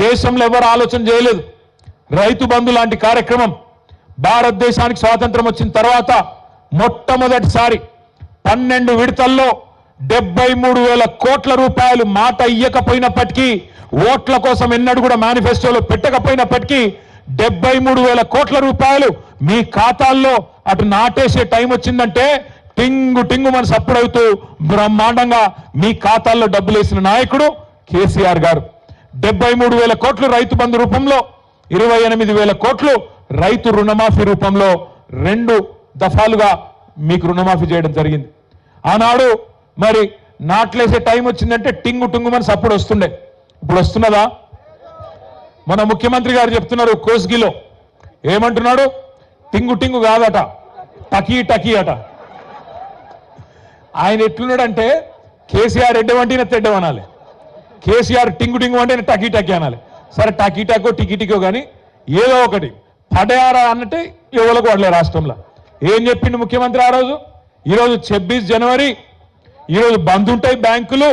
దేశంలో ఎవరు ఆలోచన చేయలేదు. రైతు బంధు లాంటి కార్యక్రమం భారతదేశానికి స్వాతంత్రం వచ్చిన తర్వాత మొట్టమొదటిసారి 12 విడతల్లో 73,000 కోట్ల రూపాయలు మాట ఇయ్యకపోయినప్పటికీ, ఓట్ల కోసం ఎన్నడూ కూడా మేనిఫెస్టోలో పెట్టకపోయినప్పటికీ 73,000 కోట్ల రూపాయలు మీ ఖాతాల్లో అటు నాటేసే టైం వచ్చిందంటే టింగు టింగు మన సప్పుడవుతూ బ్రహ్మాండంగా మీ ఖాతాల్లో డబ్బులు వేసిన నాయకుడు కేసీఆర్ గారు. 73,000 కోట్లు రైతు బంధు రూపంలో, 28,000 కోట్లు రైతు రుణమాఫీ రూపంలో 2 దఫాలుగా మీకు రుణమాఫీ చేయడం జరిగింది. ఆనాడు మరి నాట్లేసే టైం వచ్చిందంటే టింగు టింగు మన సప్పుడు వస్తుండే. ఇప్పుడు వస్తున్నదా? మన ముఖ్యమంత్రి గారు చెప్తున్నారు కోస్గిలో, ఏమంటున్నాడు? టింగు టింగు కాదట, టకీ టకీ అట. ఆయన ఎట్లున్నాడంటే కేసీఆర్ ఎడ్డవంటిన తెడ్డవనాలి, కేసీఆర్ టింగు టింగు అంటే టకీ టకీ అనాలి. సరే టకీ టకో టికీ టికో కానీ ఏదో ఒకటి పడయారా అన్నట్టే ఎవరికి వాడలే రాష్ట్రంలో. ఏం చెప్పిండు ముఖ్యమంత్రి ఆ రోజు? ఈరోజు 26 జనవరి, ఈరోజు బంద్ ఉంటాయి బ్యాంకులు,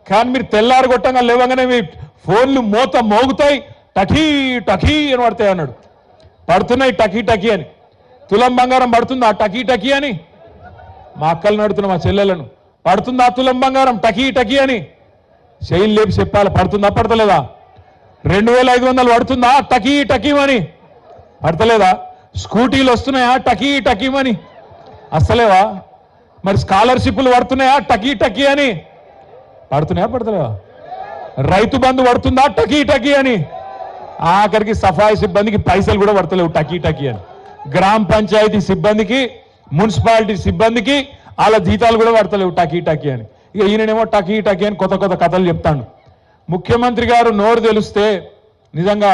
కానీ మీరు తెల్లారు కొట్టంగా లేవగానే మీ ఫోన్లు మోత మోగుతాయి, టకీ టకీ అని పడతాయి అన్నాడు. పడుతున్నాయి టకీ టకీ అని. తులం బంగారం పడుతుందా టకీ టకీ అని? మా అక్కలను అడుగుతున్నా, మా చెల్లెలను, పడుతుందా తులం బంగారం టకీ టకీ అని? శైలి లేపి చెప్పాలి, పడుతుందా పడతలేదా? 2,500 పడుతుందా టకీ టకీమని? పడతలేదా? స్కూటీలు వస్తున్నాయా టకీ టకీమని? అస్తలేవా? మరి స్కాలర్షిప్లు పడుతున్నాయా టకీ టకీ అని? పడుతున్నాయా పడతలేవా? రైతు బంధు పడుతుందా టకీ టకీ అని? ఆఖరికి సఫాయి సిబ్బందికి పైసలు కూడా పడతలేవు టకీ టకీ అని. గ్రామ పంచాయతీ సిబ్బందికి, మున్సిపాలిటీ సిబ్బందికి వాళ్ళ జీతాలు కూడా పడతలేవు టకీ టకీ అని. ఇక ఈయననేమో టకీ టకీ అని కొత్త కొత్త కథలు చెప్తాడు. ముఖ్యమంత్రి గారు నోరు తెలిస్తే నిజంగా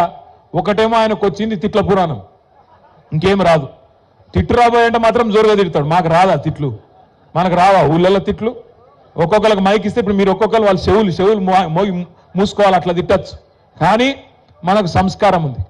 ఒకటేమో ఆయనకు వచ్చింది తిట్ల పురాణం, ఇంకేం రాదు. తిట్టు రాబోయంటే మాత్రం జోరుగా తిడతాడు. మాకు రాదా తిట్లు? మనకు రావా ఊళ్ళల్లో తిట్లు? ఒక్కొక్కరికి మైక్ ఇస్తే ఇప్పుడు మీరు ఒక్కొక్కరు వాళ్ళ చెవులు మూసుకోవాలి, అట్లా తిట్టచ్చు. కానీ మనకు సంస్కారం ఉంది.